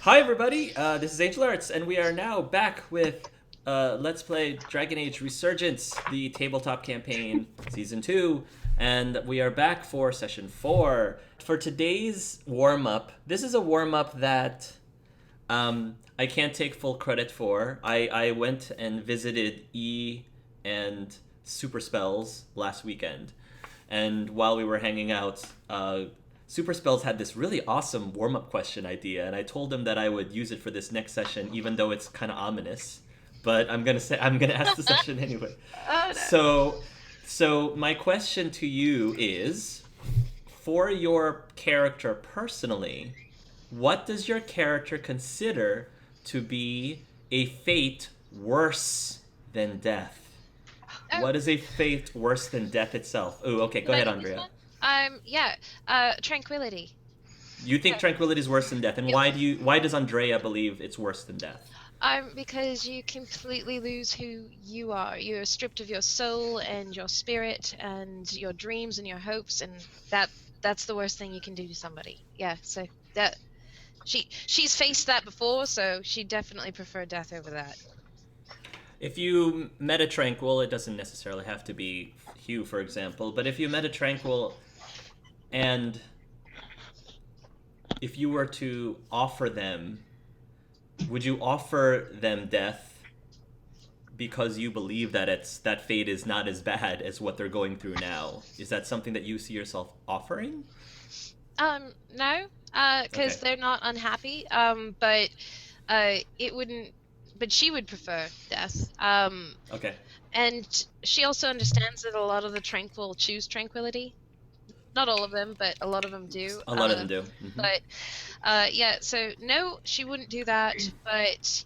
Hi everybody, this is Angel Arts, and we are now back with Let's Play Dragon Age Resurgence, the tabletop campaign, Season 2, and we are back for Session 4. For today's warm-up, this is a warm-up that I can't take full credit for. I went and visited E and Super Spells last weekend, and while we were hanging out, Super Spells had this really awesome warm-up question idea, and I told him that I would use it for this next session, even though it's kind of ominous. But I'm gonna ask the session anyway. Oh, no. So my question to you is, for your character personally, what does your character consider to be a fate worse than death? Oh. What is a fate worse than death itself? Oh, okay, go ahead, Andrea. Tranquility. You think tranquility is worse than death, and Yep. why does Andrea believe it's worse than death? Because you completely lose who you are. You're stripped of your soul and your spirit and your dreams and your hopes, and that's the worst thing you can do to somebody. Yeah, so that she's faced that before, so she definitely preferred death over that. If you met a tranquil, it doesn't necessarily have to be Hugh, for example, but if you met a tranquil and if you were to offer them, would you offer them death because you believe that that fate is not as bad as what they're going through now? Is that something that you see yourself offering? No, because Okay. they're not unhappy. But it wouldn't. But she would prefer death. Okay. And she also understands that a lot of the tranquil choose tranquility. Not all of them, but a lot of them do. A lot of them do. But yeah, so no, she wouldn't do that. But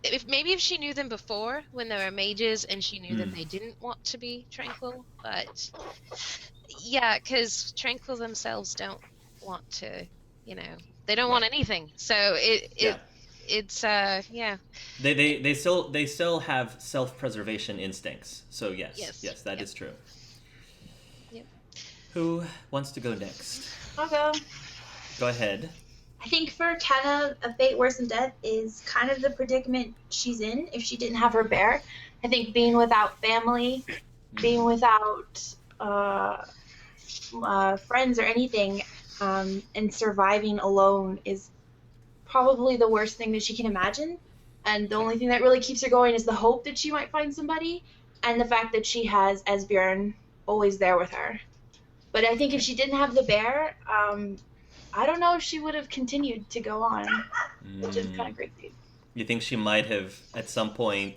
if she knew them before when they were mages and she knew that they didn't want to be tranquil, but yeah, because tranquil themselves don't want to, they don't want anything. So it's yeah. They still have self-preservation instincts. So yes, that is true. Yep. Who wants to go next? I'll go. Go ahead. I think for Kenna, a fate worse than death is kind of the predicament she's in if she didn't have her bear. I think being without family, being without friends or anything, and surviving alone is probably the worst thing that she can imagine. And the only thing that really keeps her going is the hope that she might find somebody, and the fact that she has Esbjorn always there with her. But I think if she didn't have the bear, I don't know if she would have continued to go on, which is kind of crazy. You think she might have, at some point,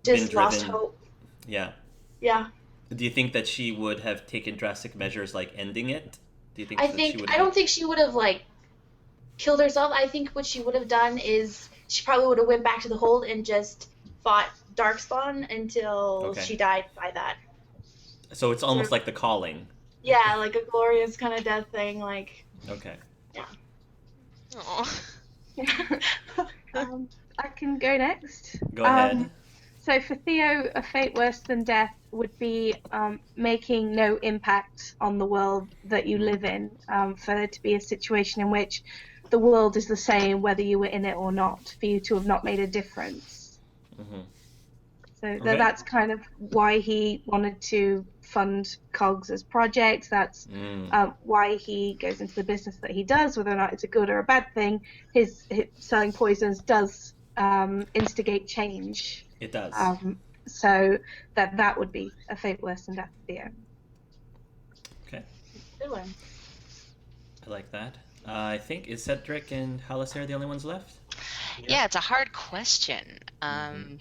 just been lost driven... hope. Yeah. Yeah. Do you think that she would have taken drastic measures like ending it? Do you think? I don't think she would have killed herself. I think what she would have done is she probably would have went back to the hold and just fought Darkspawn until she died by that. So it's almost like the calling. Yeah, like a glorious kind of death thing. Okay. Yeah. Aww. I can go next. Go ahead. So for Theo, a fate worse than death would be making no impact on the world that you live in. For there to be a situation in which the world is the same whether you were in it or not, for you to have not made a difference. Mm-hmm. So that's kind of why he wanted to fund Cogs' projects. That's why he goes into the business that he does, whether or not it's a good or a bad thing. His selling poisons does instigate change. It does. So that would be a fate worse than death for Theo. Okay. Good one. I like that. I think, is Cedric and Halasair the only ones left? Yeah, it's a hard question. I'm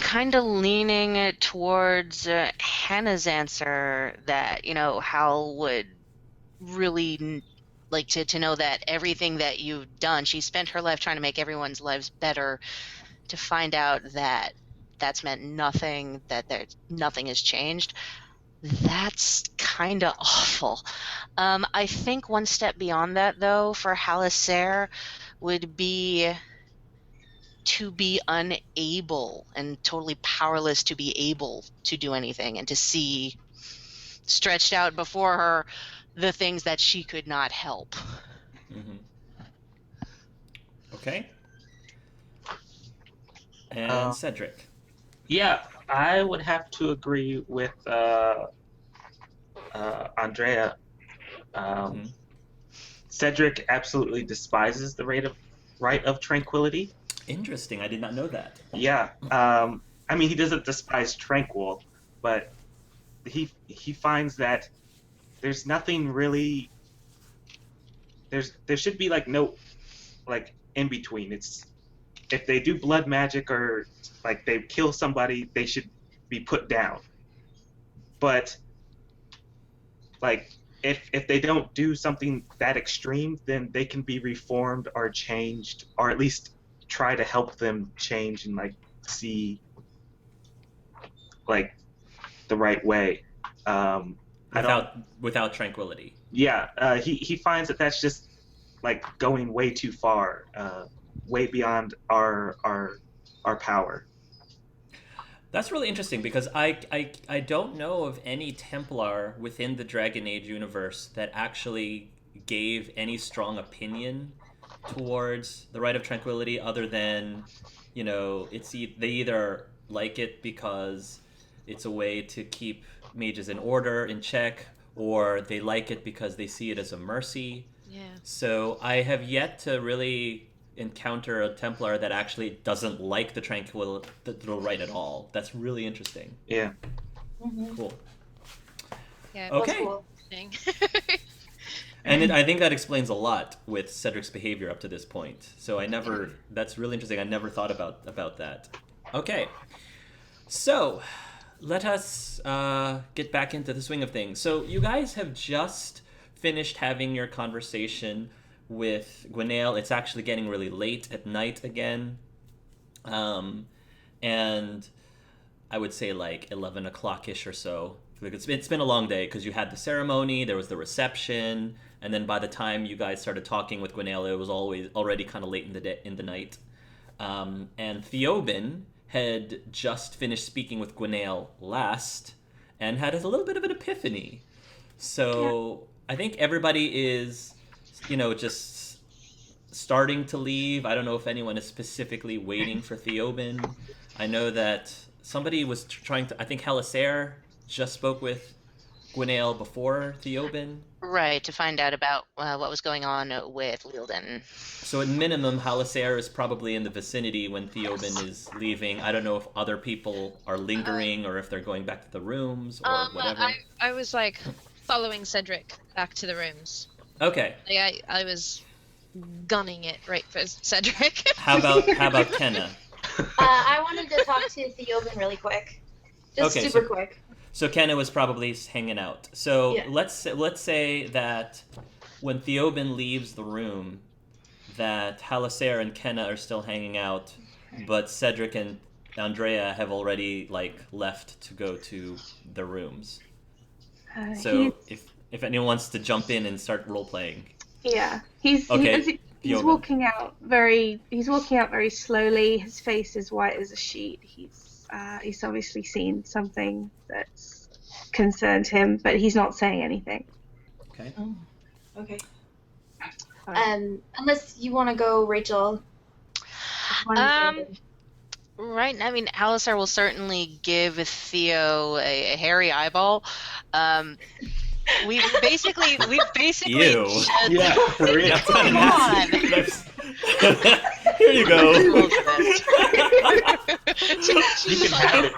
kind of leaning towards Hannah's answer that, Hal would really like to know that everything that you've done, she spent her life trying to make everyone's lives better, to find out that that's meant nothing, that nothing has changed. That's kind of awful. I think one step beyond that, though, for Halasair would be to be unable and totally powerless to be able to do anything, and to see stretched out before her the things that she could not help. Mm-hmm. Okay. And Cedric. Yeah, I would have to agree with Andrea. Mm-hmm. Cedric absolutely despises the right of tranquility. Interesting. I did not know that. Yeah. I mean, he doesn't despise tranquil, but he finds that there's nothing really. There should be like no like in between. It's if they do blood magic or like they kill somebody, they should be put down. But like if they don't do something that extreme, then they can be reformed or changed, or at least try to help them change and like see like the right way. Without tranquility. Yeah, he finds that that's just like going way too far, way beyond our power. That's really interesting because I don't know of any Templar within the Dragon Age universe that actually gave any strong opinion towards the Rite of Tranquility other than, they either like it because it's a way to keep mages in order, in check, or they like it because they see it as a mercy. Yeah. So I have yet to really encounter a Templar that actually doesn't like the Rite at all. That's really interesting. Yeah. Mm-hmm. Cool. Yeah. Okay. Cool. And I think that explains a lot with Cedric's behavior up to this point. So that's really interesting. I never thought about that. Okay. So let us get back into the swing of things. So you guys have just finished having your conversation with Gwenaëlle. It's actually getting really late at night again. And I would say like 11 o'clock-ish or so. It's been a long day because you had the ceremony, there was the reception, and then by the time you guys started talking with Gwenaëlle, it was already kind of late in the night. And Theoben had just finished speaking with Gwenaëlle last and had a little bit of an epiphany. So I think everybody is, just starting to leave. I don't know if anyone is specifically waiting for Theoben. I know that somebody was I think Halasair just spoke with Gwenaëlle before Theoben. Right, to find out about what was going on with Lielden. So at minimum, Halasair is probably in the vicinity when Theoben is leaving. I don't know if other people are lingering or if they're going back to the rooms or whatever. I was like following Cedric back to the rooms. Okay. I was gunning it right for Cedric. How about Kenna? I wanted to talk to Theoben really quick. Just super quick. So Kenna was probably hanging out. So Yeah. let's say that when Theoben leaves the room, that Halasair and Kenna are still hanging out, but Cedric and Andrea have already left to go to their rooms. So if anyone wants to jump in and start role playing. Yeah, he's walking out very slowly. His face is white as a sheet. He's obviously seen something that's concerned him, but he's not saying anything. Okay. Oh, okay. Unless you want to go, Rachel. Right. I mean, Halasair will certainly give Theo a hairy eyeball. We've basically. Ew. Yeah, for real. Come on. Here you go. You can have it.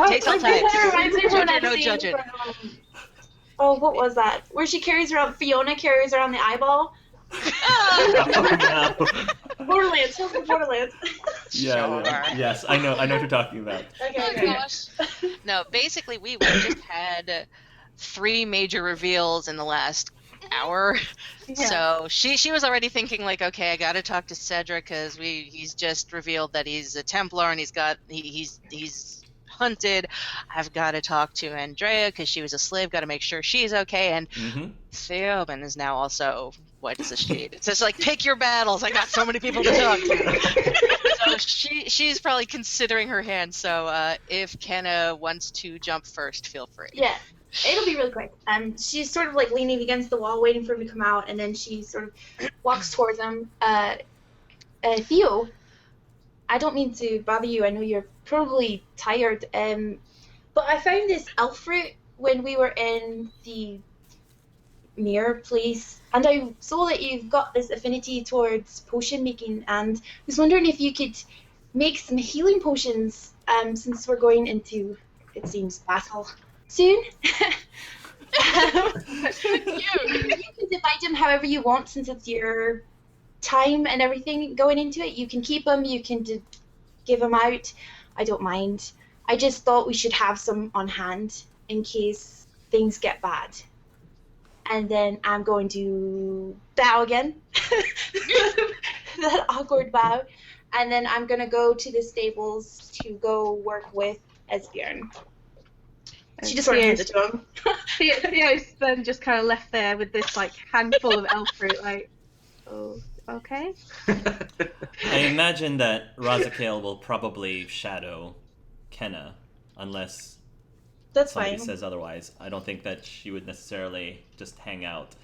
Takes all time. That reminds me of Judge that it, no scene judge it. from, what was that? Where Fiona carries around the eyeball? Oh, no. Borderlands. Tales from Borderlands. Yeah. Yes, I know what you're talking about. Okay. Gosh. No, basically we just had 3 major reveals in the last hour. Yeah. So she was already thinking okay, I got to talk to Cedric because he's just revealed that he's a Templar and he's hunted. I've got to talk to Andrea because she was a slave. Got to make sure she's okay. And Theoben is now also white as a sheet. It's just pick your battles. I got so many people to talk to. So she's probably considering her hand. So if Kenna wants to jump first, feel free. Yeah. It'll be really quick. She's sort of like leaning against the wall, waiting for him to come out, and then she sort of walks towards him. Theo, I don't mean to bother you. I know you're probably tired. But I found this elf fruit when we were in the mirror place, and I saw that you've got this affinity towards potion making, and I was wondering if you could make some healing potions. Since we're going into, it seems, battle soon. You can divide them however you want, since it's your time and everything going into it. You can keep them, you can give them out. I don't mind. I just thought we should have some on hand in case things get bad. And then I'm going to bow again. That awkward bow. And then I'm going to go to the stables to go work with Esbjorn. She just sort of hands it to him. Theo's then just kind of left there with this like handful of elf fruit, like, oh, okay. I imagine that Razakale will probably shadow Kenna, unless That's somebody fine. says otherwise. I don't think that she would necessarily just hang out.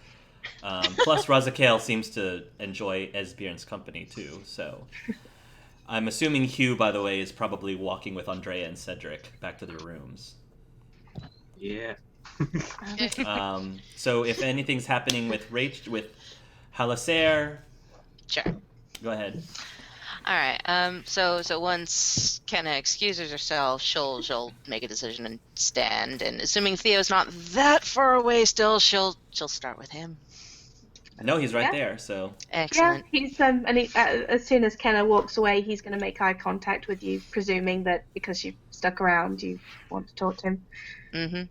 Plus, Razakale seems to enjoy Esbjorn's company too, so... I'm assuming Hugh, by the way, is probably walking with Andrea and Cedric back to their rooms. Yeah. So if anything's happening with Halasair, Sure. go ahead. All right. So once Kenna excuses herself, she'll make a decision and stand. And assuming Theo's not that far away still, she'll start with him. No, he's right Yeah. there. So Excellent. Yeah, he's and as soon as Kenna walks away, he's going to make eye contact with you, presuming that because you stuck around, you want to talk to him. Mm-hmm.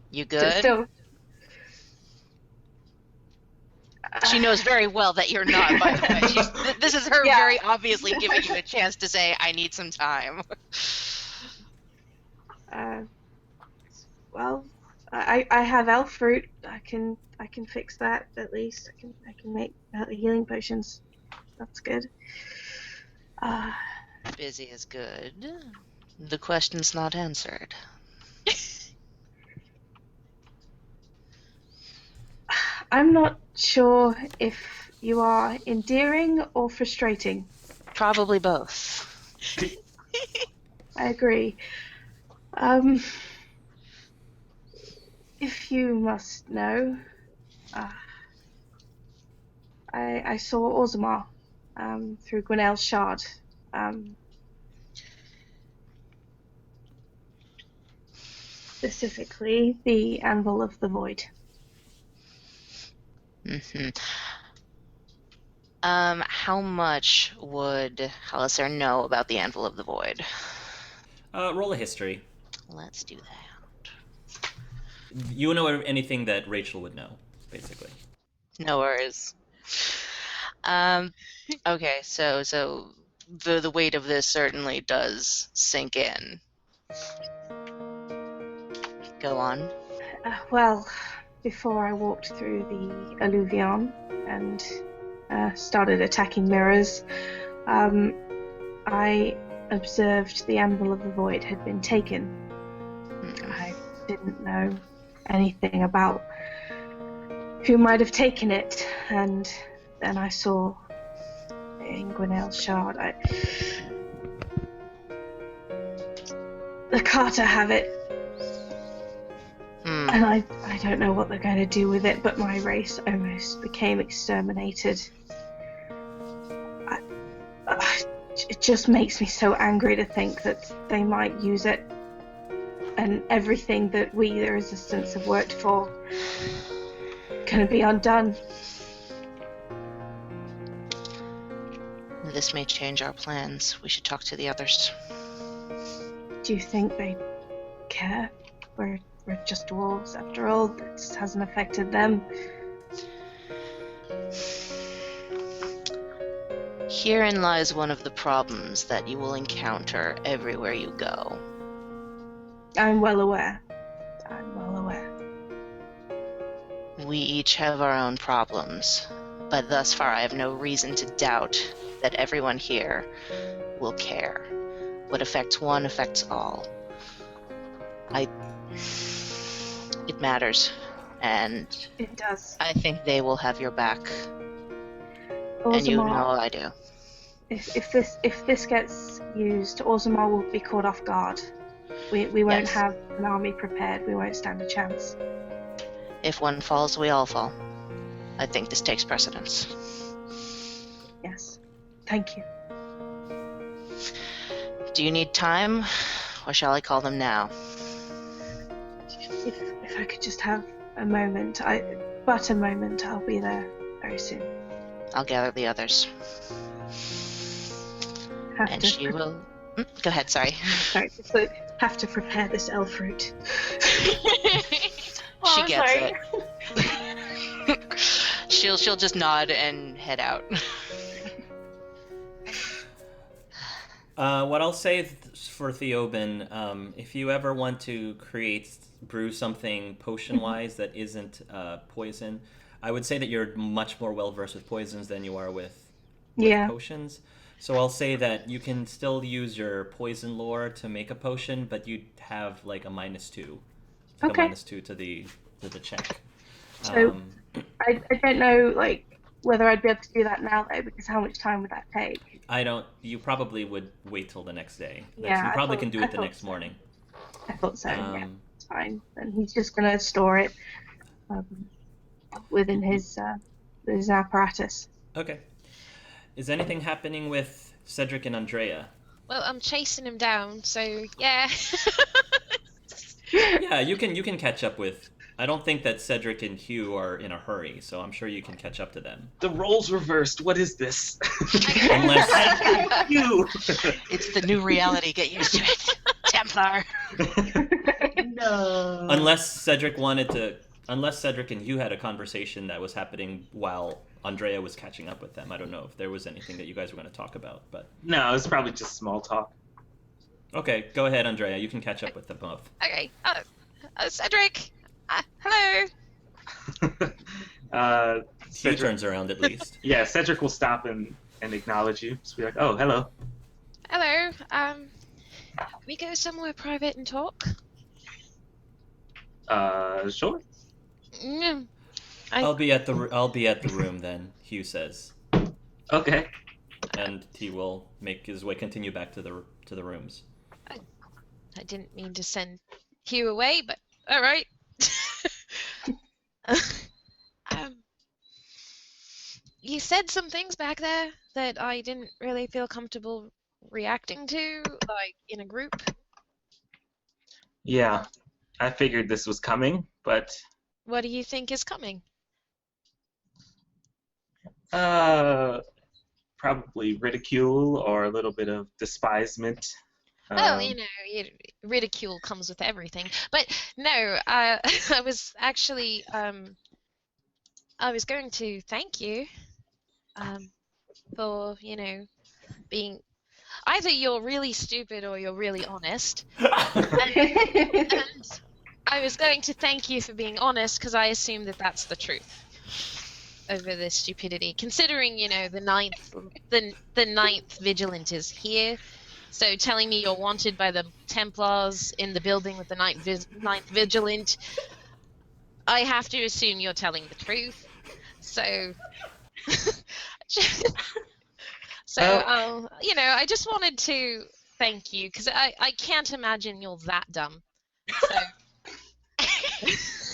You good? Still, She knows very well that you're not, by the way. This is her Yeah. very obviously giving you a chance to say, I need some time. Well, I have elf fruit. I can fix that at least. I can make healing potions. That's good. Busy is good. The question's not answered. I'm not sure if you are endearing or frustrating. Probably both. I agree. If you must know, I saw Orzammar through Gwinnell's Shard. Specifically, the Anvil of the Void. Mm-hmm. How much would Halasair know about the Anvil of the Void? roll a history. Let's do that. You know anything that Rachel would know, basically. No worries. Okay, so the weight of this certainly does sink in. Go on. Well, before I walked through the Alluvion and started attacking mirrors, I observed the Anvil of the Void had been taken. I didn't know anything about who might have taken it, and then I saw in Gwinnell's Shard. The Carter have it, and I don't know what they're going to do with it, but my race almost became exterminated. It just makes me so angry to think that they might use it, and everything that we, the Resistance, have worked for, gonna be undone. This may change our plans. We should talk to the others. Do you think they care? We're just dwarves after all. This hasn't affected them. Herein lies one of the problems that you will encounter everywhere you go. I'm well aware. We each have our own problems, but thus far I have no reason to doubt that everyone here will care. What affects one affects all. It matters, and It does. I think they will have your back, and you know Orzammar, I do. if this gets used, Orzammar will be caught off guard. We won't Yes. have an army prepared. We won't stand a chance. If one falls, we all fall. I think this takes precedence. Yes. Thank you. Do you need time, or shall I call them now? If I could just have a moment, but a moment, I'll be there very soon. I'll gather the others, Have and to she will... Go ahead, sorry. Sorry, just have to prepare this elf root. She I'm gets sorry. it. She'll just nod and head out. What I'll say for Theoben, if you ever want to brew something potion-wise that isn't poison, I would say that you're much more well-versed with poisons than you are with Yeah. potions. So I'll say that you can still use your poison lore to make a potion, but you'd have like a -2. Like Okay. a -2 to the check. So- I don't know whether I'd be able to do that now though, because how much time would that take? You probably would wait till the next day. Yeah, You I probably thought- can do I it the thought next so. morning. I thought so. Yeah, Um, it's fine. Then he's just gonna store it within his apparatus. Okay. Is anything happening with Cedric and Andrea? Well, I'm chasing him down, so yeah. Yeah, you can catch up with. I don't think that Cedric and Hugh are in a hurry, so I'm sure you can catch up to them. The roles reversed. What is this? Unless You. It's the new reality. Get used to it. Templar. No. unless Cedric and Hugh had a conversation that was happening while Andrea was catching up with them. I don't know if there was anything that you guys were going to talk about, but No, it's probably just small talk. okay, go ahead, Andrea. You can catch up with them both. Okay. Cedric. Hello. Hugh Cedric, turns around at least. yeah, Cedric will stop and acknowledge you. Just be like, oh, hello. Hello. Can we go somewhere private and talk? Sure. Mm. I'll be at the room then. Hugh says, Okay. and he will make his way, continue back to the rooms. I didn't mean to send Hugh away, but all right. You said some things back there that I didn't really feel comfortable reacting to, like in a group. Yeah, I figured this was coming, but What do you think is coming? probably ridicule or a little bit of despisement. Well, ridicule comes with everything. But no, I was actually, I was going to thank you for, being either you're really stupid or you're really honest. And I was going to thank you for being honest because I assume that that's the truth over this stupidity. Considering, the ninth vigilant is here. So telling me you're wanted by the Templars in the building with the ninth vigilant, I have to assume you're telling the truth. So, I just wanted to thank you because I can't imagine you're that dumb. So.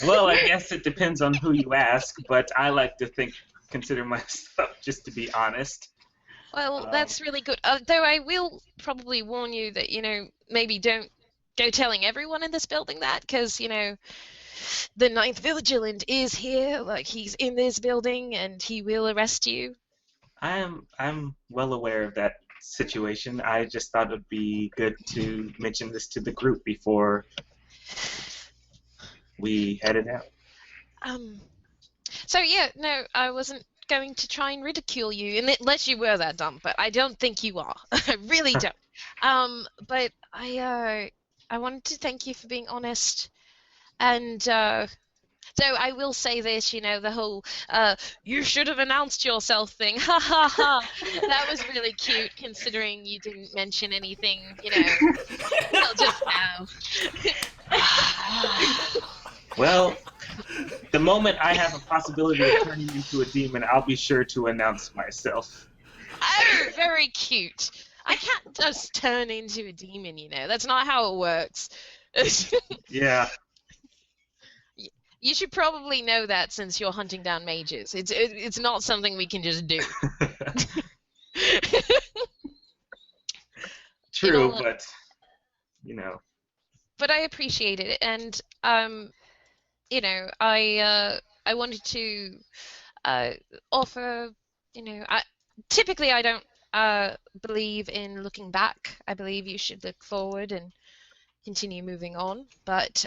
Well, I guess it depends on who you ask, but I like to consider myself just to be honest. Well, that's really good. Though I will probably warn you that, maybe don't go telling everyone in this building that, because, the ninth vigilant is here, like he's in this building and he will arrest you. I'm well aware of that situation. I just thought it would be good to mention this to the group before we headed out. So yeah, no, I wasn't going to try and ridicule you unless you were that dumb, but I don't think you are. I really don't. But I wanted to thank you for being honest, and though I will say this, the whole you should have announced yourself thing, ha ha ha, that was really cute considering you didn't mention anything, until just now. Well, the moment I have a possibility of turning into a demon, I'll be sure to announce myself. Oh, very cute. I can't just turn into a demon, you know. That's not how it works. Yeah. You should probably know that since you're hunting down mages. It's not something we can just do. True, but you know. But I appreciate it, and you know, I wanted to offer, you know, typically I don't believe in looking back. I believe you should look forward and continue moving on. But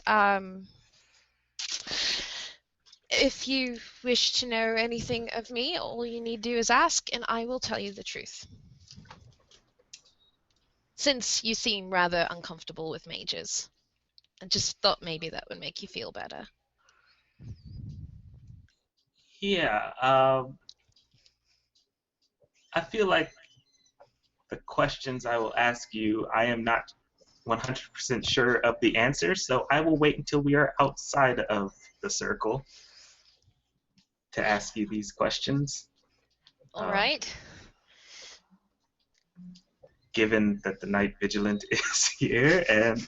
if you wish to know anything of me, all you need to do is ask, and I will tell you the truth. Since you seem rather uncomfortable with mages, I just thought maybe that would make you feel better. Yeah, I feel like the questions I will ask you, I am not 100% sure of the answer, so I will wait until we are outside of the circle to ask you these questions. All right. Given that the Night Vigilant is here and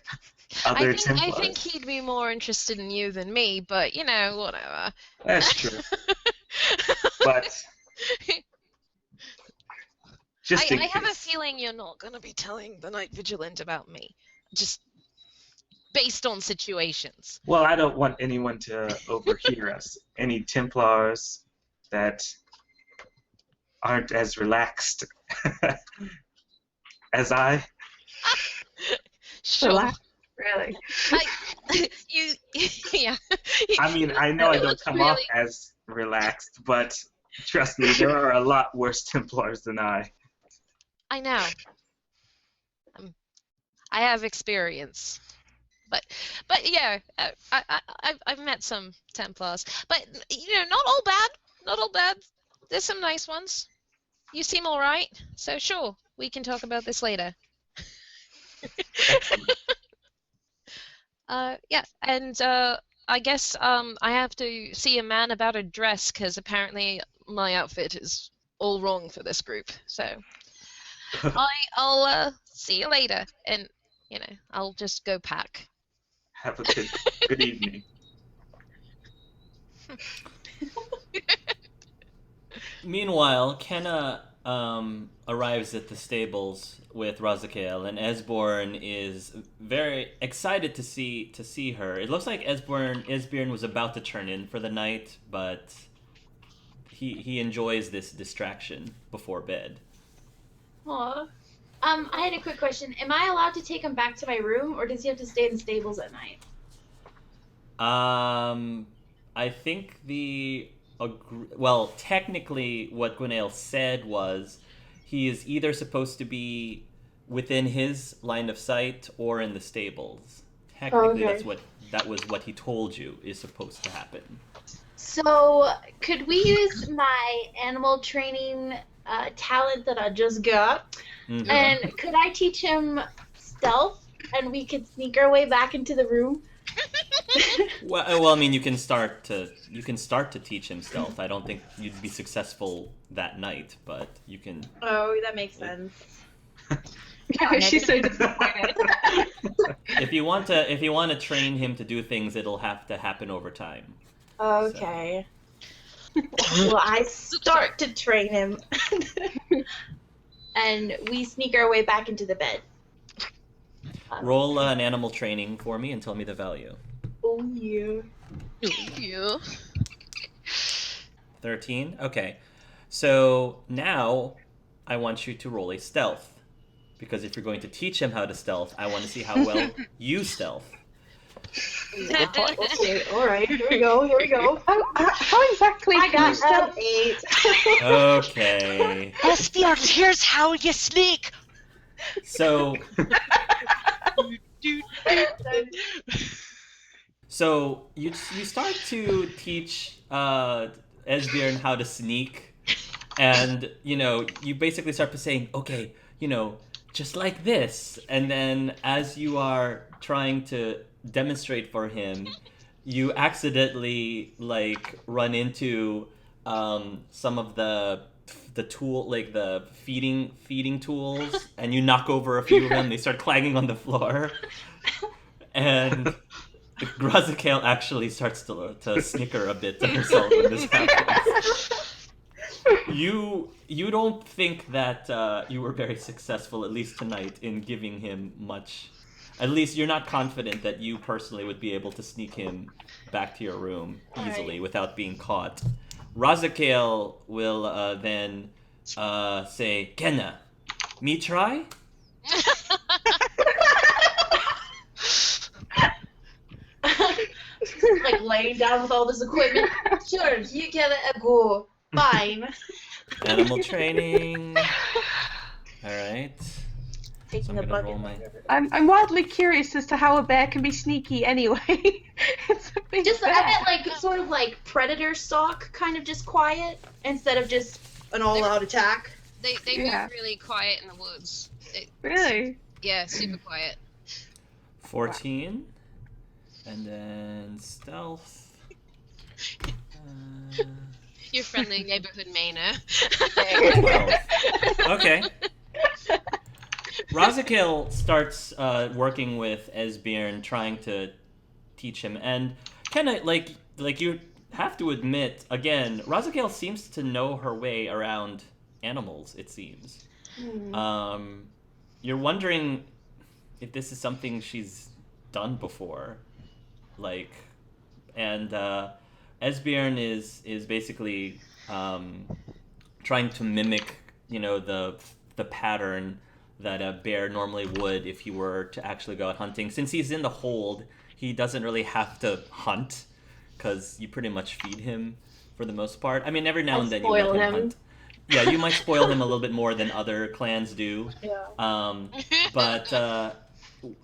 other Templars. I think he'd be more interested in you than me, but you know, whatever. That's true. But just I have a feeling you're not going to be telling the Night Vigilant about me, just based on situations. Well, I don't want anyone to overhear us. Any Templars that aren't as relaxed as I. Sure. Relax, really. Yeah. I mean, I know I don't come off as relaxed, but trust me, there are a lot worse Templars than I. I know. I have experience, but yeah, I've met some Templars, but you know, not all bad. Not all bad. There's some nice ones. You seem all right, so sure, we can talk about this later. Yeah, and I guess I have to see a man about a dress because apparently my outfit is all wrong for this group. So I'll see you later, and you know, I'll just go pack. Have a good evening. Meanwhile, Kenna arrives at the stables with Raziel, and Esbjorn is very excited to see her. It looks like Esbjorn was about to turn in for the night, but he enjoys this distraction before bed. Aw. I had a quick question. Am I allowed to take him back to my room, or does he have to stay in the stables at night? I think well, technically, what Gwenaël said was he is either supposed to be within his line of sight or in the stables. Technically, okay. that was what he told you is supposed to happen. So, could we use my animal training talent that I just got? Mm-hmm. And could I teach him stealth, and we could sneak our way back into the room? Well, I mean, you can start to teach him stealth. I don't think you'd be successful that night, but you can. Oh, that makes sense. She's so disappointed. If you want to train him to do things, it'll have to happen over time. Okay. So. Well, I start to train him, and we sneak our way back into the bed. Roll an animal training for me and tell me the value. Oh yeah. You. 13? Okay. So now I want you to roll a stealth. Because if you're going to teach him how to stealth, I want to see how well you stealth. Okay, alright, here we go. How exactly I got stealth? 8. Okay. Esbjorn, here's how you sneak. So you start to teach Esbjorn how to sneak, and you basically start by saying, okay, just like this, and then as you are trying to demonstrate for him, you accidentally like run into some of the tool, like the feeding tools, and you knock over a few of them. They start clanging on the floor, and Grazikale actually starts to snicker a bit to herself when this happens. You don't think that you were very successful, at least tonight, in giving him much. At least you're not confident that you personally would be able to sneak him back to your room easily without being caught. Razakale will then say, "Kenna, me try?" Like laying down with all this equipment. Sure, you give it a go. Fine. Animal training. All right. Taking So I'm the gonna bucket. roll my- I'm wildly curious as to how a bear can be sneaky anyway. It's a big Just bear. I meant like sort of like predator stalk, kind of just quiet instead of just an all-out attack. They Yeah. move really quiet in the woods. Really? Yeah, super quiet. 14, and then stealth. Your friendly neighborhood Maina. 12. Okay. Razakale starts working with Esbjorn, trying to teach him, and kind of like you have to admit again, Razakale seems to know her way around animals. It seems. You're wondering if this is something she's done before, like, and Esbjorn is basically trying to mimic, the pattern that a bear normally would if he were to actually go out hunting. Since he's in the hold, he doesn't really have to hunt, because you pretty much feed him for the most part. I mean, every now and then you let spoil him him. hunt. Yeah, you might spoil him a little bit more than other clans do. Yeah. But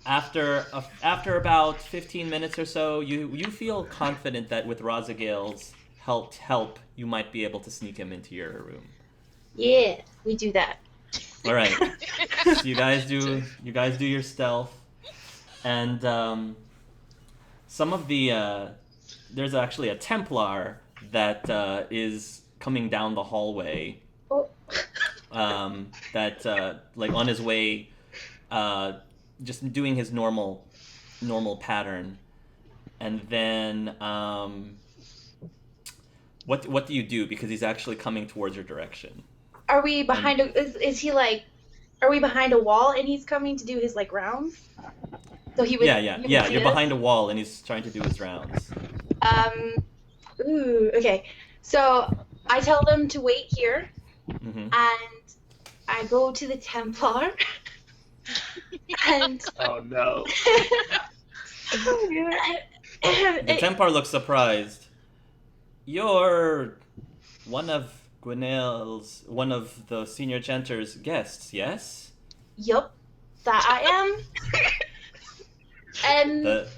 after about 15 minutes or so, you feel confident that with Razagale's help, you might be able to sneak him into your room. Yeah, we do that. All right. So you guys do your stealth, and some of the there's actually a Templar that is coming down the hallway. Oh. That like on his way, just doing his normal pattern, and then what do you do, because he's actually coming towards your direction? Are we behind is he like are we behind a wall and he's coming to do his like rounds? So he would Yeah. you would see You're us? behind a wall and he's trying to do his rounds. Okay. So I tell them to wait here Hmm. and I go to the Templar and Oh no. The Templar looks surprised. You're one of one of the senior chanter's guests, yes? Yup, that I am. And The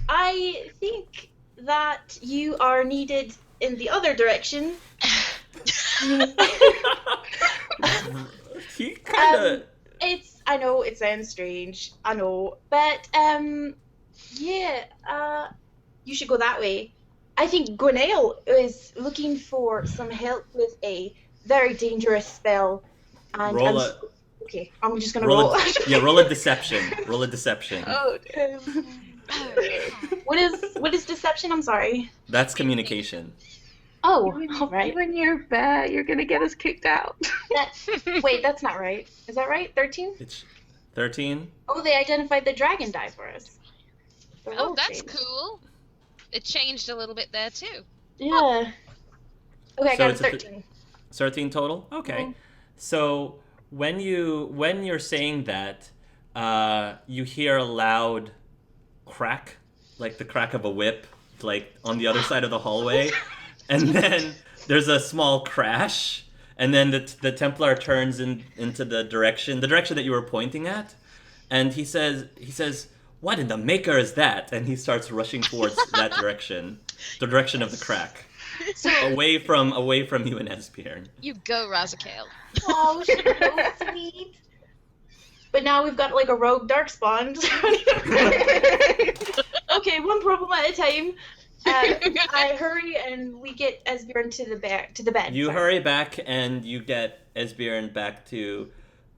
I think that you are needed in the other direction. he kind of I know it sounds strange, I know, but you should go that way. I think Gwenail is looking for some help with a very dangerous spell, and okay, I'm just gonna roll. roll a deception. Roll a deception. Oh, what is deception? I'm sorry. That's communication. Oh, all right. When you're bear, you're gonna get us kicked out. Wait, that's not right. Is that right? 13? It's 13. Oh, they identified the dragon die for us. The Oh, roll that's changed. cool. It changed a little bit there too. Yeah. Okay, I So got a it's a 13. 13 total? Okay. Mhm. So when you're saying that, you hear a loud crack, like the crack of a whip, like on the other side of the hallway, and then there's a small crash, and then the Templar turns into the direction that you were pointing at, and he says, "What in the maker is that?" And he starts rushing towards that direction, the direction of the crack. So, Away from you and Esbjorn. You go, Razakale. oh, she's so sweet. But now we've got like a rogue darkspawn. Okay, one problem at a time. I hurry and we get Esbjorn to the bed. You Sorry. hurry back and you get Esbjorn back to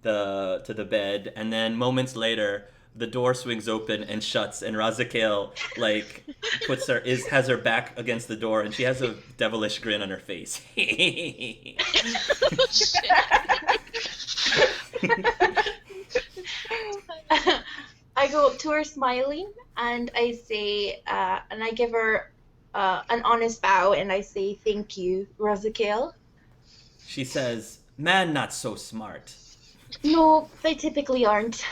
the bed, and then moments later the door swings open and shuts, and Razakale like has her back against the door, and she has a devilish grin on her face. I go up to her smiling and I say, and I give her an honest bow and I say, "Thank you, Razakale." She says, "Man, not so smart." No, they typically aren't.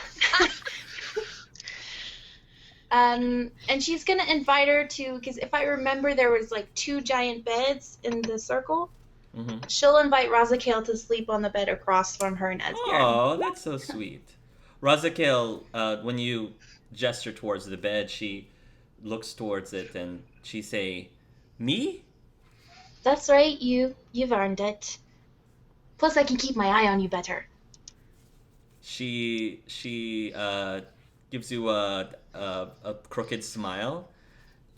And she's gonna invite her to, because if I remember, there was like 2 giant beds in the circle. Mm-hmm. She'll invite Razakale to sleep on the bed across from her and Esbjorn. Oh, that's so sweet. Razakale, when you gesture towards the bed, she looks towards it and she say, "Me?" That's right, you've earned it. Plus, I can keep my eye on you better. She gives you a crooked smile,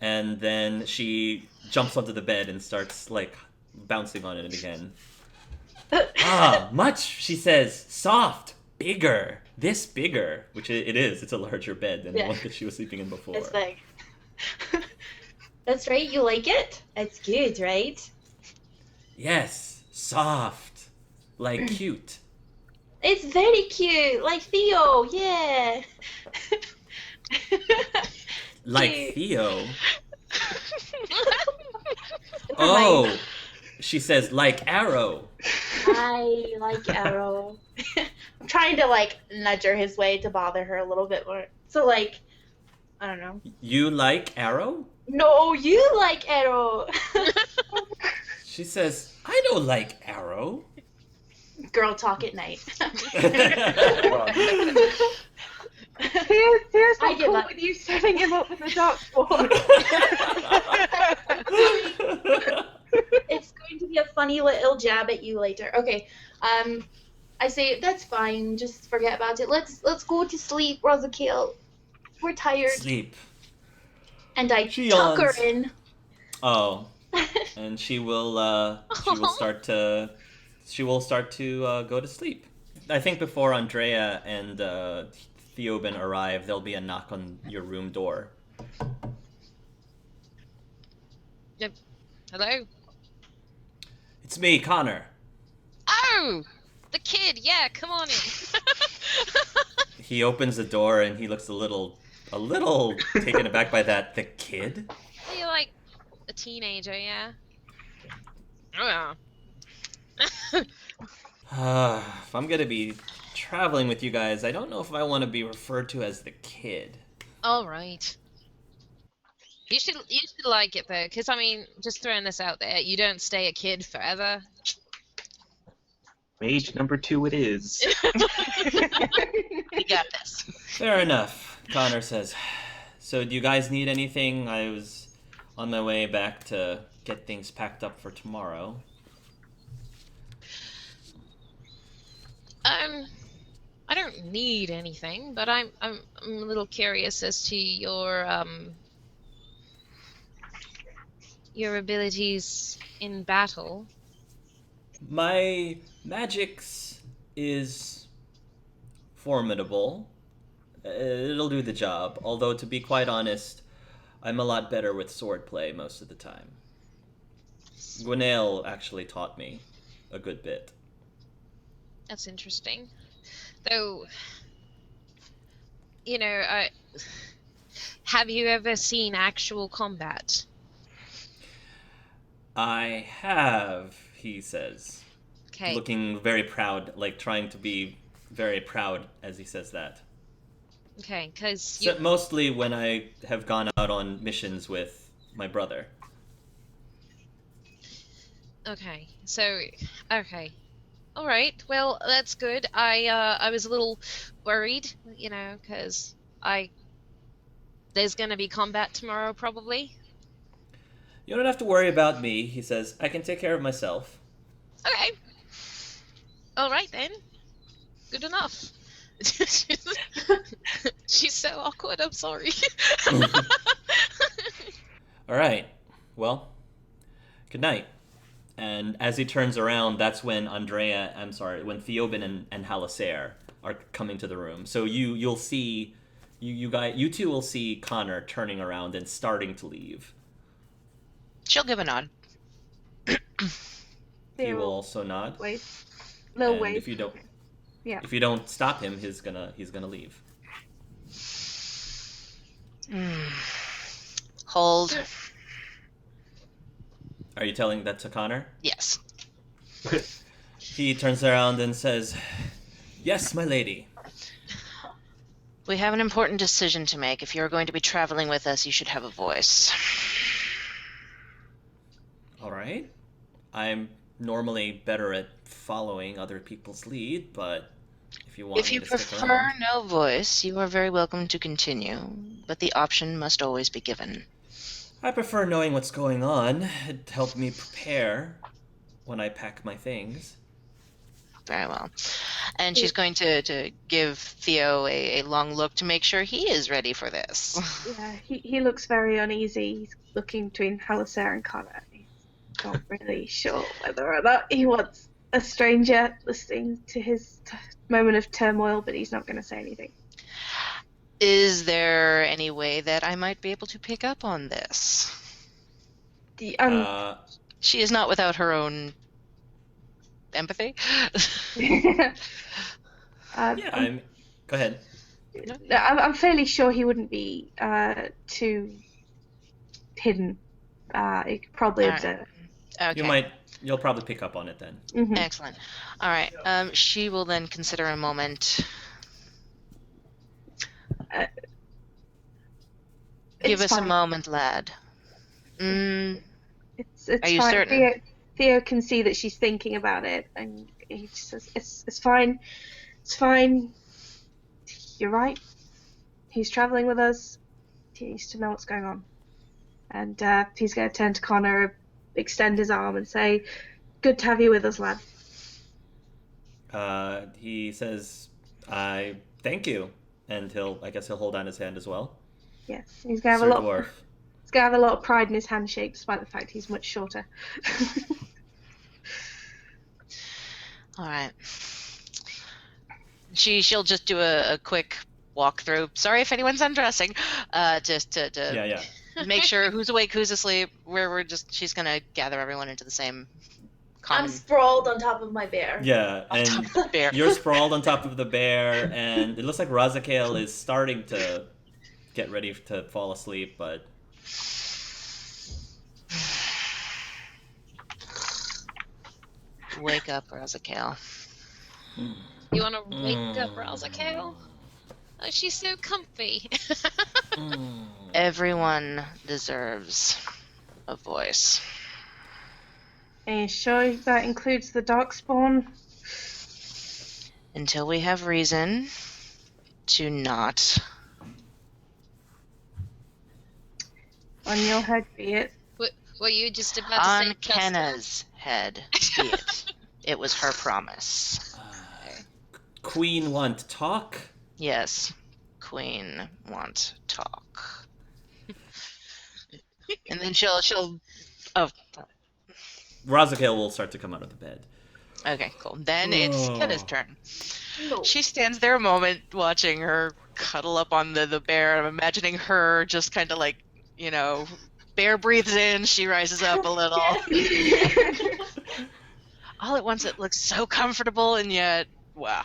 and then she jumps onto the bed and starts like bouncing on it again. Much, she says, soft, bigger, this bigger, which it is. It's a larger bed than the one that she was sleeping in before. It's big. That's right, you like it? It's good, right? Yes, soft, like cute. It's very cute, like Theo, yeah. Like Cute. Theo. Oh, she says, like Arrow. I like Arrow. I'm trying to like nudge her his way to bother her a little bit more. So like, I don't know. You like Arrow? No, you like Arrow. She says, I don't like Arrow. Girl talk at night. Here's I not get cool that. with you setting him up with the dartboard. It's going to be a funny little jab at you later. Okay. I say that's fine. Just forget about it. Let's go to sleep, Razakale. We're tired. Sleep. And I She tuck her yawns. in. Oh, and she will start to go to sleep. I think before Andrea and Theoben arrive, there'll be a knock on your room door. Yep. Hello? It's me, Connor. Oh! The kid, yeah, come on in. He opens the door and he looks a little taken aback by that. The kid? Are you like a teenager, yeah? Oh yeah. If I'm gonna be traveling with you guys, I don't know if I want to be referred to as the kid. Alright. You should like it though, because I mean, just throwing this out there, you don't stay a kid forever. Mage number 2 it is. We got this. Fair enough, Connor says. So do you guys need anything? I was on my way back to get things packed up for tomorrow. I don't need anything, but I'm a little curious as to your abilities in battle. My magics is formidable. It'll do the job. Although, to be quite honest, I'm a lot better with swordplay most of the time. Gwenaëlle actually taught me a good bit. That's interesting. Though, you know, have you ever seen actual combat? I have, he says, Okay. looking very proud, like trying to be very proud as he says that. Okay, because So mostly when I have gone out on missions with my brother. Okay, so okay, all right. Well, that's good. I was a little worried, you know, because there's gonna be combat tomorrow probably. You don't have to worry about me, he says. I can take care of myself. Okay. All right then. Good enough. She's so awkward. I'm sorry. All right. Well, good night. And as he turns around, that's when when Theoben and Halasair are coming to the room. So you'll see, you two will see Connor turning around and starting to leave. She'll give a nod. He will also nod. Wait. No, And wait. if you don't, Yeah. if you don't stop him, he's gonna leave. Hold. Are you telling that to Connor? Yes. He turns around and says, "Yes, my lady." We have an important decision to make. If you're going to be traveling with us, you should have a voice. All right. I'm normally better at following other people's lead, but if you want If me you to stick prefer around, no voice, you are very welcome to continue, but the option must always be given. I prefer knowing what's going on. It helped me prepare when I pack my things. Very well. And she's going to give Theo a long look to make sure he is ready for this. Yeah, he looks very uneasy. He's looking between Halasair and Connor. He's not really sure whether or not he wants a stranger listening to his moment of turmoil, but he's not going to say anything. Is there any way that I might be able to pick up on this? She is not without her own empathy. Yeah, go ahead. I'm fairly sure he wouldn't be too hidden. He could probably observe. Okay. You'll probably pick up on it then. Mm-hmm. Excellent. All right. She will then consider a moment. Give us fine. a moment, lad. It's Are you fine. certain? Theo can see that she's thinking about it, and he just says, "It's fine. It's fine. You're right. He's traveling with us. He needs to know what's going on." And he's going to turn to Connor, extend his arm, and say, "Good to have you with us, lad." He says, "I thank you," and he'll hold out his hand as well. Yes, he's going to have Dwarf. He's going to have a lot of pride in his handshake, despite the fact he's much shorter. All right. She'll just do a quick walkthrough. Sorry if anyone's undressing. Just to Yeah. make sure who's awake, who's asleep. She's gonna gather everyone into the same common. I'm sprawled on top of my bear. Yeah, On top and of the bear. you're sprawled on top of the bear, and it looks like Razakael is starting to get ready to fall asleep, but Wake up, Razakael. You want to wake up Razakael? Oh, she's so comfy. Everyone deserves a voice. Are you sure that includes the Darkspawn? Until we have reason to not. On your head be it. Were you just about to On say Kenna's head be it. It was her promise. Queen want talk? Yes, Queen want talk. And then she'll oh, Razakael will start to come out of the bed. okay, cool. Then it's Kenna's turn. No. She stands there a moment watching her cuddle up on the bear. I'm imagining her just kind of like, bear breathes in, she rises up a little. All at once it looks so comfortable, and yet, wow.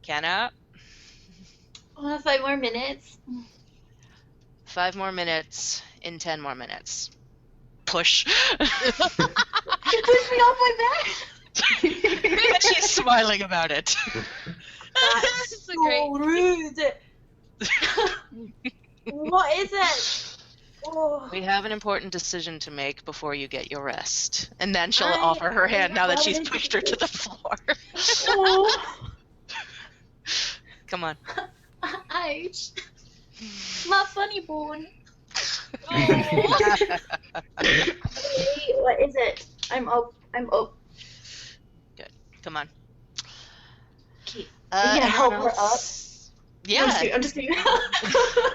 Kenna, 5 more minutes. 5 more minutes in 10 more minutes. Push. You pushed me off my bed. And she's smiling about it. That's So so great. rude. What is it? Oh. We have an important decision to make before you get your rest. And then she'll I- offer her hand now that I she's wanted pushed to- her to the floor. Oh. Come on. Ouch. My funny bone. Oh. What is it? I'm up. Come on. Okay. Everyone help her else, Yeah. I'm just kidding.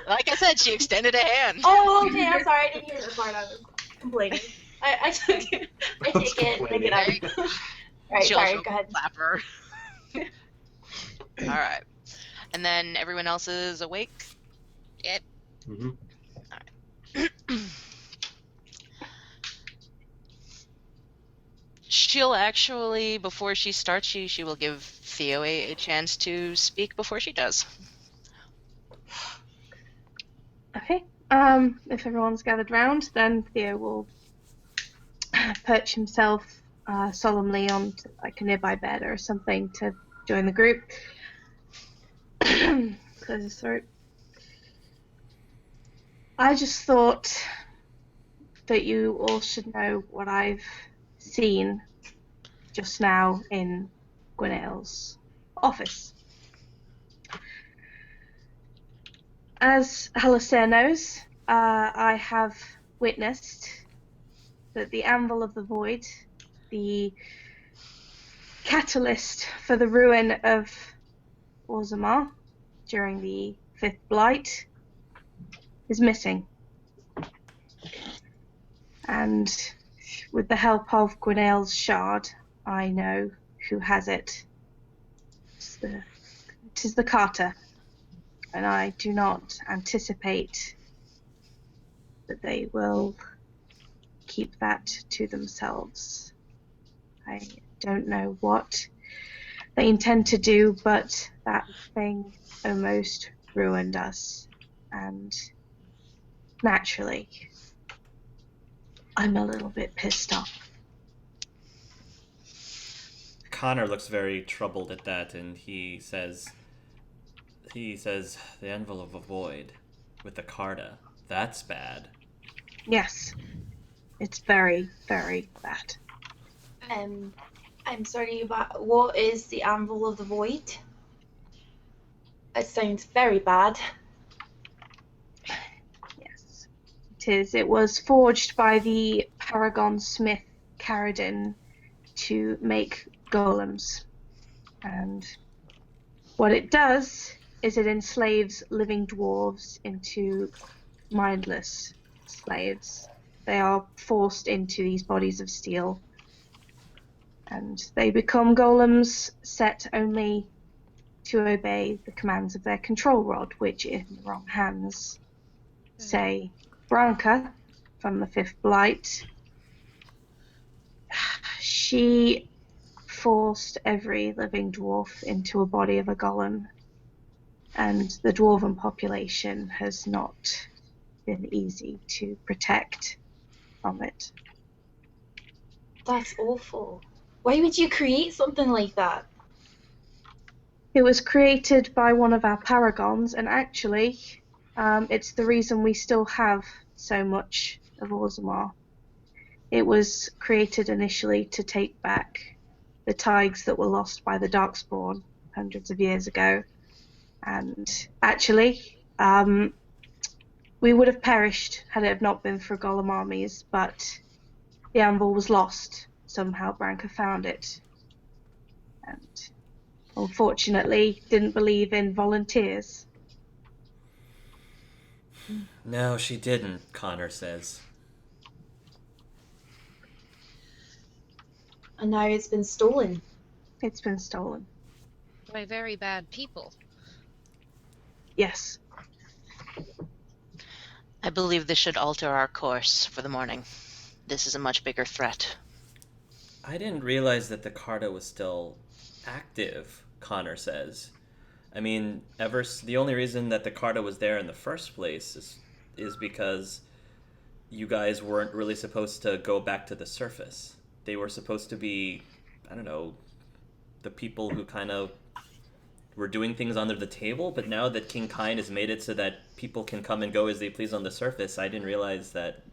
Like I said, she extended a hand. Oh, okay. I'm sorry. I didn't hear the part. I was complaining. I take it. Take it out. Right. Sorry. Go ahead. Slap her. All right. And then everyone else is awake? Yep. Mm-hmm. All right. She'll actually, before she starts, she will give Theo a chance to speak before she does. Okay. If everyone's gathered round, then Theo will perch himself solemnly on like a nearby bed or something to join the group. Clears his throat. I just thought that you all should know what I've seen just now in Gwenael's office. As Halaster knows, I have witnessed that the Anvil of the Void, the catalyst for the ruin of Orzammar during the Fifth Blight, is missing. And with the help of Gwenael's shard, I know who has it. It is the Carter, and I do not anticipate that they will keep that to themselves. I don't know what they intend to do, but that thing almost ruined us, and naturally, I'm a little bit pissed off. Connor looks very troubled at that, and he says, the Anvil of a Void with the Carta. That's bad. Yes, it's very, very bad. I'm sorry, but what is the Anvil of the Void? It sounds very bad. Yes, it is. It was forged by the Paragon Smith Caradin to make golems. And what it does is it enslaves living dwarves into mindless slaves. They are forced into these bodies of steel, and they become golems set only to obey the commands of their control rod, which, in the wrong hands, say Branka from the Fifth Blight. She forced every living dwarf into a body of a golem, and the dwarven population has not been easy to protect from it. That's awful. Why would you create something like that? It was created by one of our paragons, and actually, it's the reason we still have so much of Orzammar. It was created initially to take back the Tigers that were lost by the Darkspawn hundreds of years ago. And actually, we would have perished had it not been for golem armies, but the Anvil was lost. Somehow Branka found it. And unfortunately didn't believe in volunteers. No, she didn't, Connor says. And now it's been stolen. It's been stolen. By very bad people. Yes. I believe this should alter our course for the morning. This is a much bigger threat. I didn't realize that the Carta was still active, Connor says. I mean, the only reason that the Carta was there in the first place is because you guys weren't really supposed to go back to the surface. They were supposed to be, I don't know, the people who kind of were doing things under the table, but now that King Kine has made it so that people can come and go as they please on the surface, I didn't realize that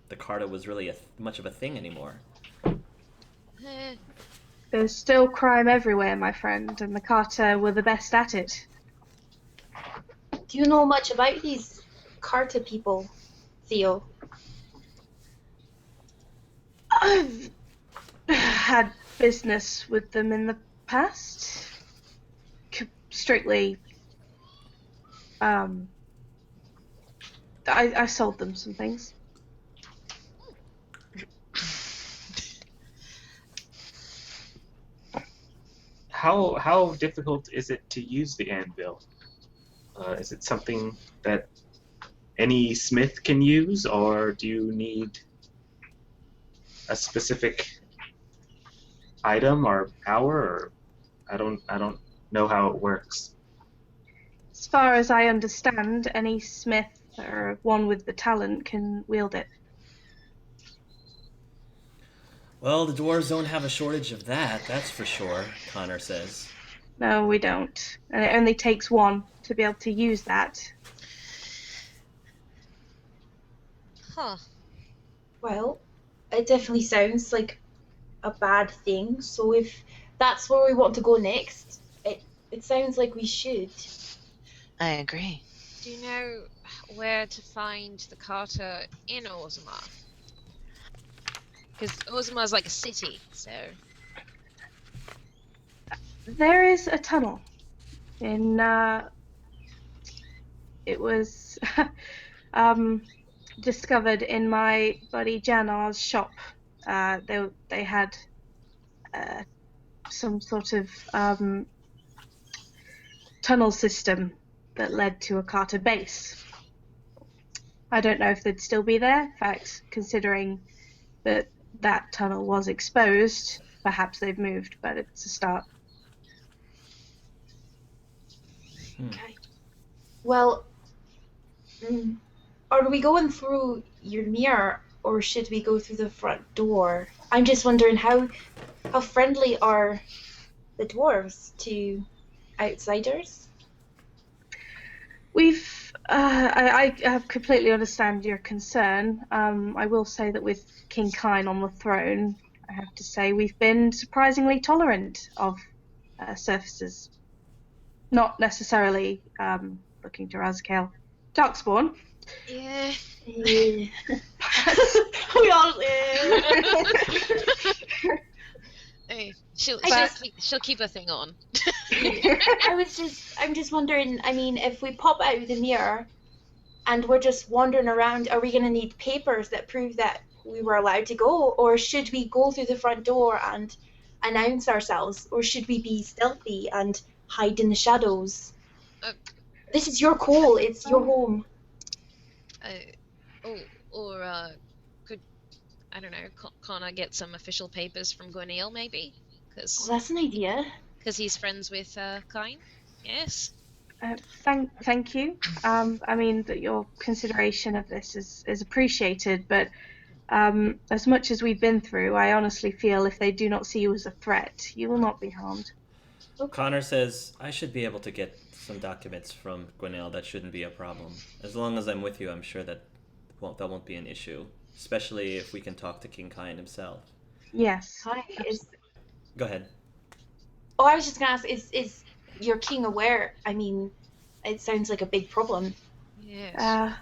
the Carta was really much of a thing anymore. There's still crime everywhere, my friend, and the Carter were the best at it. Do you know much about these Carta people, Theo? I've had business with them in the past. Strictly I sold them some things. How difficult is it to use the anvil? Is it something that any smith can use, or do you need a specific item or power? Or I don't know how it works. As far as I understand, any smith or one with the talent can wield it. Well, the dwarves don't have a shortage of that's for sure, Connor says. No, we don't. And it only takes one to be able to use that. Huh. Well, it definitely sounds like a bad thing. So if that's where we want to go next, it sounds like we should. I agree. Do you know where to find the Carter in Orzammar? Because Orzammar is like a city, so... There is a tunnel in, it was discovered in my buddy Janar's shop. They had some sort of tunnel system that led to a Carter base. I don't know if they'd still be there. In fact, considering that tunnel was exposed, perhaps they've moved, but it's a start. Okay. Well, are we going through your mirror, or should we go through the front door? I'm just wondering how friendly are the dwarves to outsiders? I completely understand your concern. I will say that with King Kine on the throne, I have to say we've been surprisingly tolerant of surfaces. Not necessarily looking to Razakale. Darkspawn. Yeah. Yeah. We all. Hey, she'll keep her thing on. I'm just wondering, I mean, if we pop out of the mirror and we're just wandering around, are we going to need papers that prove that we were allowed to go? Or should we go through the front door and announce ourselves? Or should we be stealthy and hide in the shadows? This is your call. It's your home. Could, I don't know, Connor get some official papers from Gwenail, maybe? Well, that's an idea. Because he's friends with Kine? Yes? Thank you. I mean, that your consideration of this is appreciated, but as much as we've been through, I honestly feel if they do not see you as a threat, you will not be harmed. Connor says, I should be able to get some documents from Gwenail. That shouldn't be a problem. As long as I'm with you, I'm sure that won't be an issue. Especially if we can talk to King Kine himself. Yes. Hi. Go ahead. Oh, I was just going to ask, is your king aware? I mean, it sounds like a big problem. Yes. I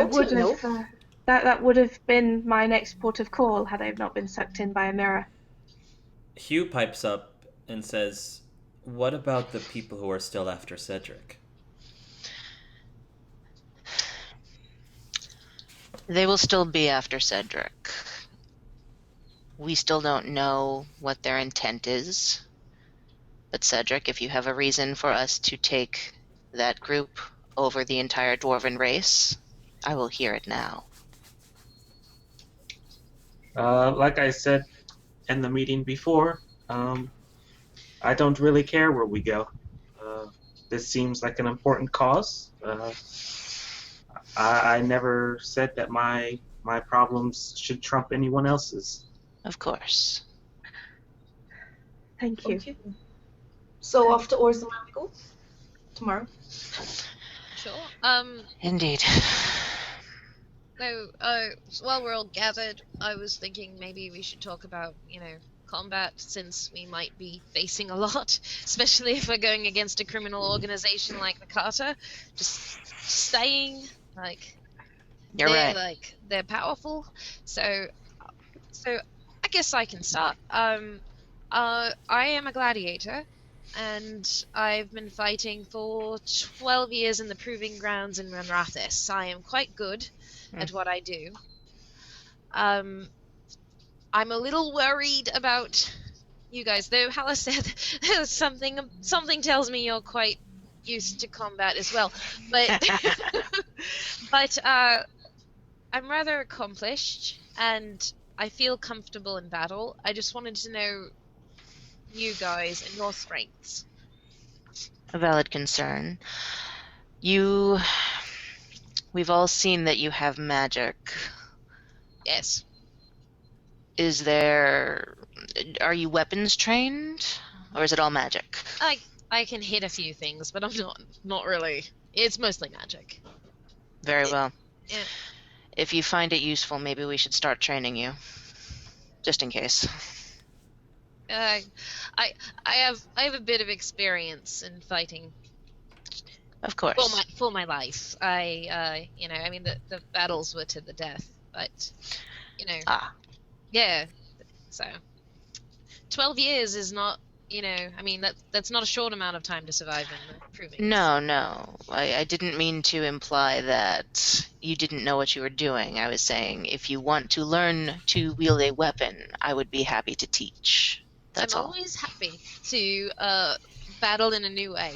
would have... that would have been my next port of call had I not been sucked in by a mirror. Hugh pipes up and says, what about the people who are still after Cedric? They will still be after Cedric. We still don't know what their intent is. But Cedric, if you have a reason for us to take that group over the entire dwarven race, I will hear it now. Like I said in the meeting before, I don't really care where we go. This seems like an important cause. I never said that my problems should trump anyone else's. Of course. Thank you. Okay. So off to Orzammar we go tomorrow. Sure. Indeed. So, while we're all gathered, I was thinking maybe we should talk about, combat, since we might be facing a lot, especially if we're going against a criminal organization like the Carter. Just saying, You're right. They're powerful. So I guess I can start. I am a gladiator, and I've been fighting for 12 years in the Proving Grounds in Renrathis. I am quite good at what I do. I'm a little worried about you guys, though. Hala said something tells me you're quite used to combat as well. But but I'm rather accomplished, and I feel comfortable in battle. I just wanted to know you guys and your strengths. A valid concern. We've all seen that you have magic. Yes. Are you weapons trained, or is it all magic? I can hit a few things, but I'm not really. It's mostly magic. Very well. Yeah. If you find it useful, maybe we should start training you, just in case. I have a bit of experience in fighting. Of course. For my life. I mean the battles were to the death, but yeah. So 12 years is not, I mean that's not a short amount of time to survive in the Proving. No. I didn't mean to imply that you didn't know what you were doing. I was saying if you want to learn to wield a weapon, I would be happy to teach. That's I'm all. always happy to battle in a new way.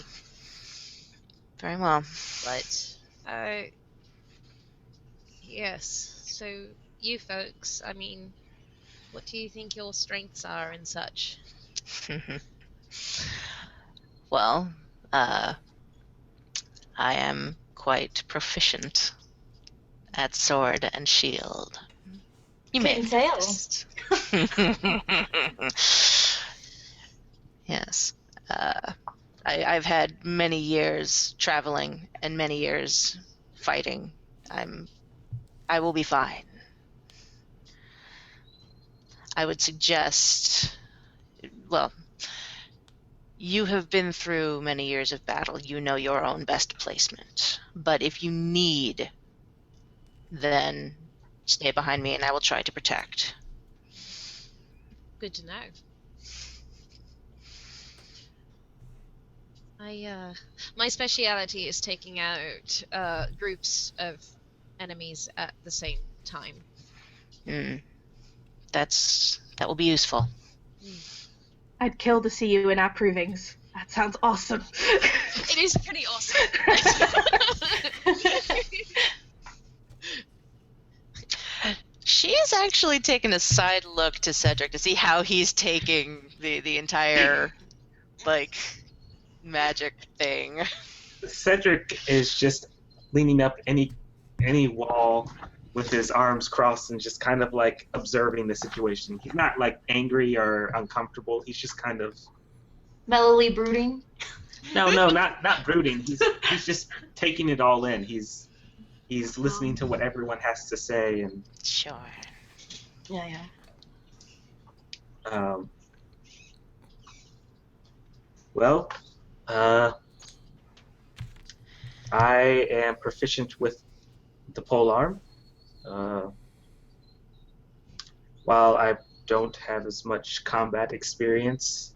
Very well. But yes. So you folks, I mean, what do you think your strengths are and such? Well, I am quite proficient at sword and shield. You may Couldn't tell. noticed. Yes. I've had many years traveling and many years fighting. I will be fine. I would suggest, well, you have been through many years of battle. You know your own best placement. But if you need, then stay behind me and I will try to protect. Good to know. My speciality is taking out groups of enemies at the same time. That will be useful. I'd kill to see you in our provings. That sounds awesome. It is pretty awesome. She is actually taking a side look to Cedric to see how he's taking the entire magic thing. Cedric is just leaning up any wall with his arms crossed and just kind of like observing the situation. He's not like angry or uncomfortable. He's just kind of Mellowly brooding. no, not brooding. He's just taking it all in. He's listening to what everyone has to say and Sure. Yeah. Well, I am proficient with the polearm. While I don't have as much combat experience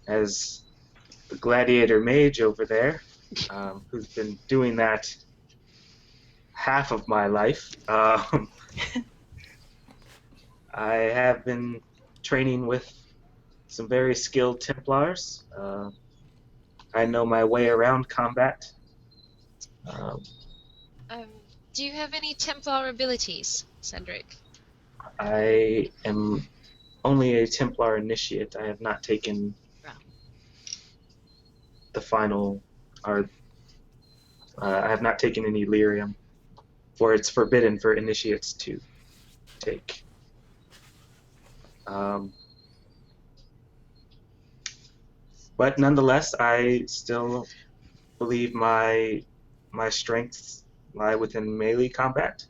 as the gladiator mage over there, who's been doing that half of my life, I have been training with some very skilled Templars. I know my way around combat. Do you have any Templar abilities, Cedric? I am only a Templar initiate. I have not taken the final, or I have not taken any lyrium, for it's forbidden for initiates to take. But nonetheless, I still believe my strengths lie within melee combat.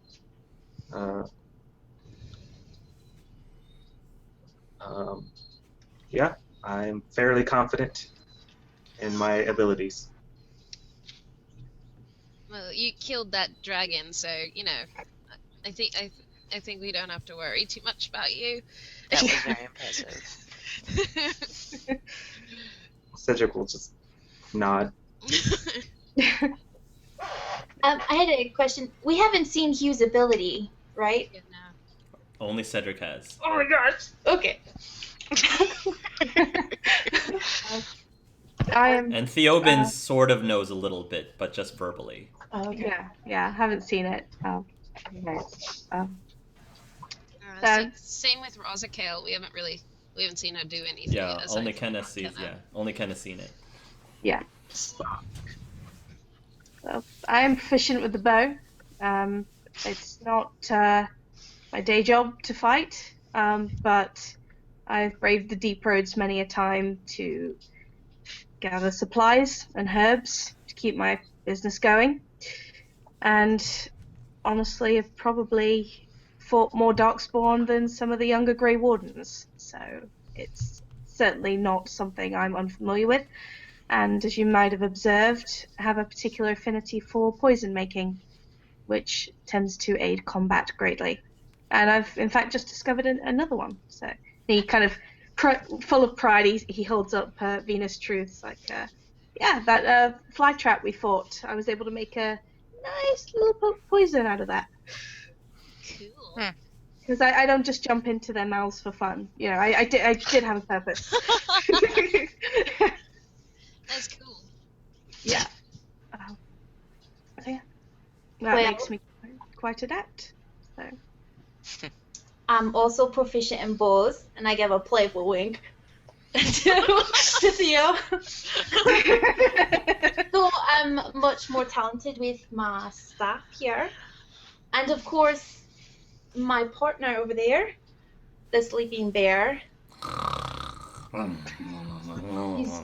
Yeah, I'm fairly confident in my abilities. Well, you killed that dragon, so I think we don't have to worry too much about you. That was very impressive. Cedric will just nod. I had a question. We haven't seen Hugh's ability, right? Yeah, no. Only Cedric has. Oh my gosh. Okay. I am. And Theobin sort of knows a little bit, but just verbally. Oh, okay. Yeah, haven't seen it. Yes. Same with Rosacale. We haven't seen her do anything. Yeah, aside only from Kenneth sees. Kenna. Yeah, only Kenneth seen it. Yeah. Stop. So I am proficient with the bow. It's not my day job to fight, but I've braved the deep roads many a time to gather supplies and herbs to keep my business going. And honestly, I've probably fought more Darkspawn than some of the younger Grey Wardens. So it's certainly not something I'm unfamiliar with. And as you might have observed, I have a particular affinity for poison making, which tends to aid combat greatly. And I've, in fact, just discovered another one. So he kind of, full of pride, he holds up Venus Truths, like, that fly trap we fought. I was able to make a nice little poison out of that. Cool. Because I don't just jump into their mouths for fun. You know, I did have a purpose. That's cool. Yeah. So yeah. That Well- makes me quite adept. So. I'm also proficient in bows, and I give a playful wink to Theo. So I'm much more talented with my staff here. And of course, my partner over there, the sleeping bear. He's...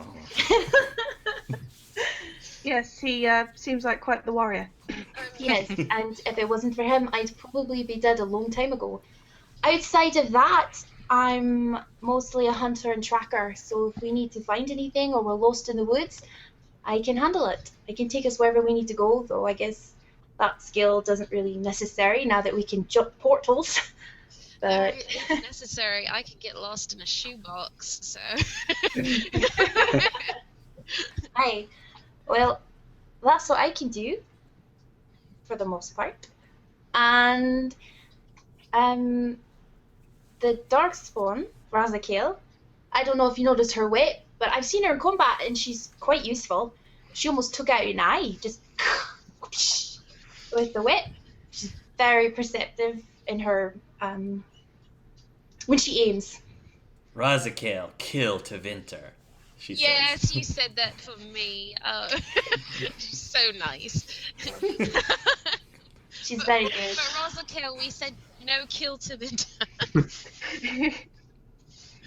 Yes, he seems like quite the warrior. Yes, and if it wasn't for him, I'd probably be dead a long time ago. Outside of that, I'm mostly a hunter and tracker, so if we need to find anything or we're lost in the woods, I can handle it. I can take us wherever we need to go, though I guess that skill doesn't really necessary now that we can jump portals. But If necessary, I could get lost in a shoebox, so. Hi. Well, that's what I can do, for the most part. And the Darkspawn, Razakale, I don't know if you noticed her wit, but I've seen her in combat and she's quite useful. She almost took out an eye, just with the wit. She's very perceptive in her, when she aims. Razakale, kill to Vinter. She Yes, says. you said that for me. Oh, she's so nice. She's very good. For Rosacale, we said no kill to the.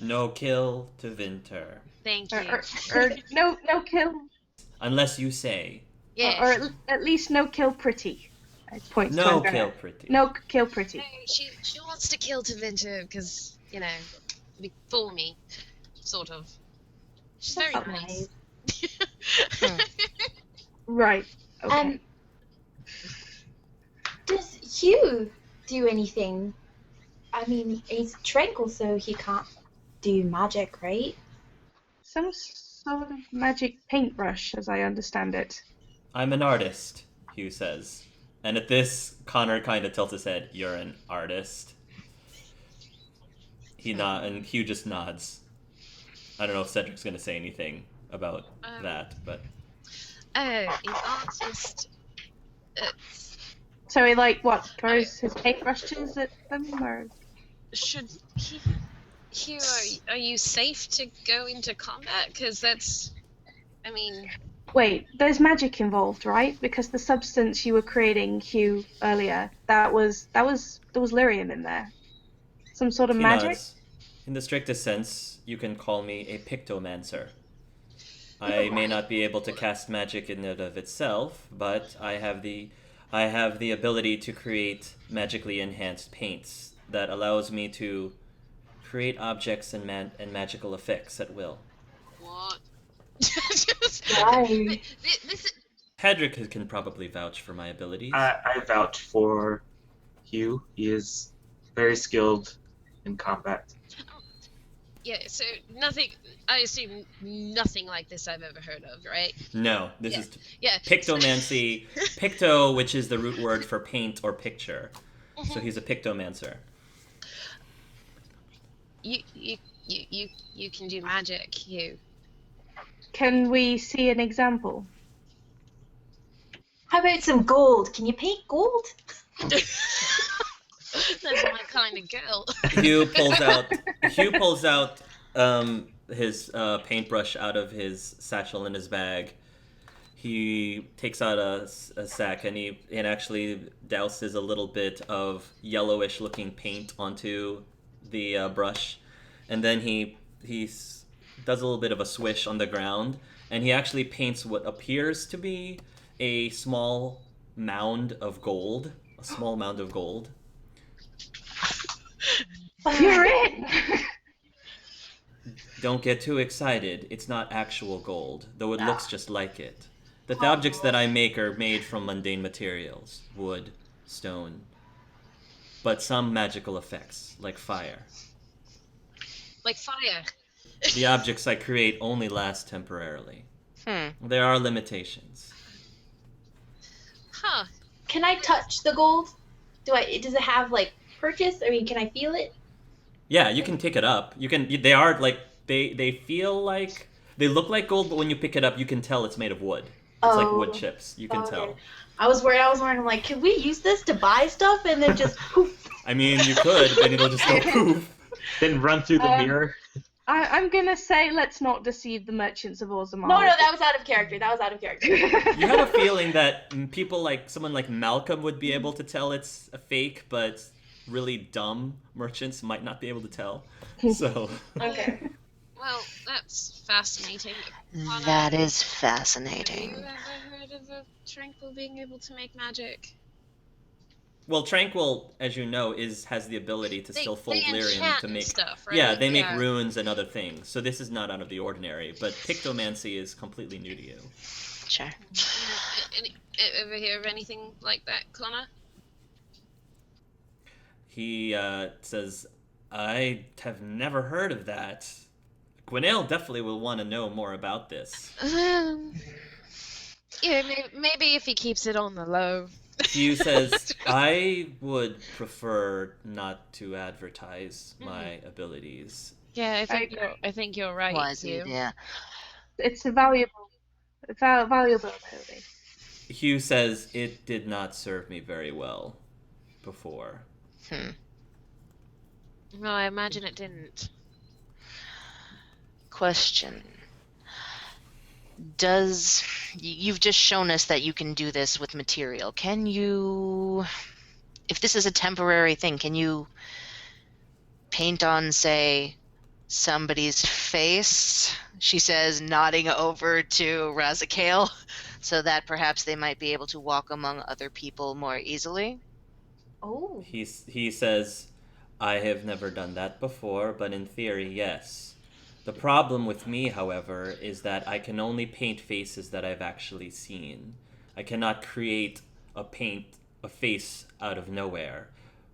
No kill to Vinter. Thank you. or no kill, Unless you say. Yeah. or at least no kill pretty. I point to No Andrea. kill pretty. No kill pretty. No, she wants to kill Tevinter because, before me, sort of. She's very That's nice. Right. Okay. Does Hugh do anything? I mean, he's tranquil, so he can't do magic, right? Some sort of magic paintbrush, as I understand it. I'm an artist, Hugh says. And at this, Connor kind of tilts his head. You're an artist. And Hugh just nods. I don't know if Cedric's going to say anything about that, but... Oh, an artist. So he throws his paintbrushes at them, or? Should Hugh, are you safe to go into combat? Because that's, Wait, there's magic involved, right? Because the substance you were creating, Hugh, earlier, there was lyrium in there. Some sort of He magic? nods. In the strictest sense, you can call me a pictomancer. I may not be able to cast magic in and of itself, but I have the ability to create magically enhanced paints that allows me to create objects and magical effects at will. what? Why? This Hedrick can probably vouch for my abilities. I vouch for Hugh. He is very skilled in combat. Yeah, so nothing. I assume nothing like this I've ever heard of, right? No, this Yeah. is Yeah. pictomancy. Picto, which is the root word for paint or picture. So he's a pictomancer. You can do magic. You. Can we see an example? How about some gold? Can you paint gold? That's my kind of girl. Hugh pulls out his paintbrush out of his satchel in his bag. He takes out a sack and he actually douses a little bit of yellowish looking paint onto the brush, and then he does a little bit of a swish on the ground, and he actually paints what appears to be a small mound of gold. You're in! Don't get too excited. It's not actual gold, though it looks just like it. The objects that I make are made from mundane materials, wood, stone, but some magical effects, like fire. Like fire. The objects I create only last temporarily. There are limitations. Huh. Can I touch the gold? Does it have like purchase? I mean, can I feel it? Yeah, you can pick it up. You can. They are like they feel like they look like gold, but when you pick it up, you can tell it's made of wood. It's like wood chips. You can tell. I was worried. I'm like, can we use this to buy stuff and then just poof? I mean, you could, but it'll just go poof. Then run through the mirror. I'm gonna say let's not deceive the merchants of Orzammar. No, that was out of character. You have a feeling that people like someone like Malcolm would be able to tell it's a fake, but really dumb merchants might not be able to tell. So. Okay. Well, that's fascinating. That is Have fascinating. you ever heard of a Tranquil being able to make magic? Well, Tranquil, as you know, has the ability to still fold lyrium enchant to make stuff, right? Yeah, they make runes and other things. So this is not out of the ordinary, but pictomancy is completely new to you. Sure. Ever hear of anything like that, Connor? He says, I have never heard of that. Gwenail definitely will want to know more about this. Yeah, maybe if he keeps it on the low. Hugh says, I would prefer not to advertise my abilities. Yeah, I think you're right. Wise Hugh. idea. It's a valuable ability. Hugh says, it did not serve me very well before. No, I imagine it didn't. Question. You've just shown us that you can do this with material. Can you, if this is a temporary thing, can you paint on, say, somebody's face? She says, nodding over to Razakale, so that perhaps they might be able to walk among other people more easily. Oh. He says, I have never done that before, but in theory, yes. The problem with me, however, is that I can only paint faces that I've actually seen. I cannot create a face out of nowhere.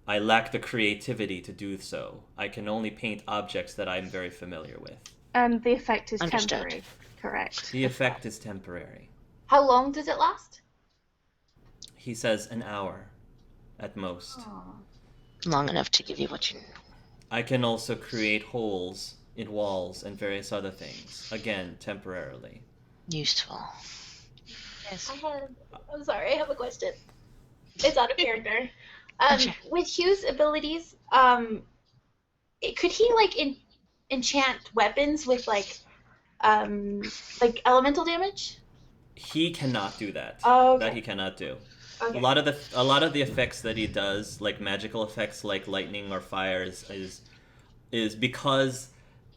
I lack the creativity to do so. I can only paint objects that I'm very familiar with. And the effect is Understood. temporary, correct? The effect is temporary. How long does it last? He says an hour, at most. Long enough to give you what you... I can also create holes in walls and various other things. Again, temporarily. Useful. Yes. I'm sorry, I have a question. It's out of character. Sure. With Hugh's abilities, could he enchant weapons with like elemental damage? He cannot do that. Oh, okay. That he cannot do. Okay. A lot of the effects that he does, like magical effects like lightning or fire, is because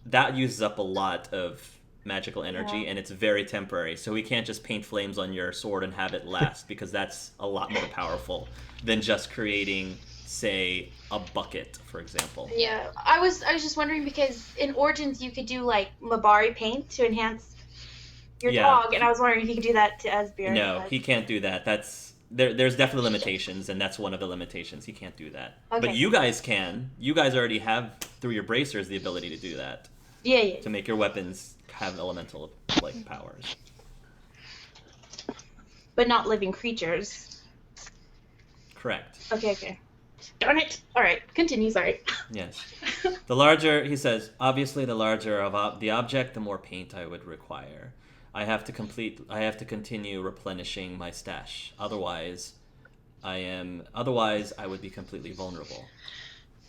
that uses up a lot of magical energy, and it's very temporary. So he can't just paint flames on your sword and have it last, because that's a lot more powerful than just creating, say, a bucket, for example. Yeah, I was just wondering because in Origins you could do like Mabari paint to enhance your dog, and I was wondering if you could do that to Esbjerg. No, he can't do that. There's definitely limitations, and that's one of the limitations. He can't do that. Okay. But you guys can. You guys already have, through your bracers, the ability to do that. Yeah. to make your weapons have elemental like powers. But not living creatures. Correct. Okay. Darn it. All right, continue. Sorry. Yes. The larger, he says, obviously the larger of the object, the more paint I would require. I have to continue replenishing my stash. Otherwise, I would be completely vulnerable.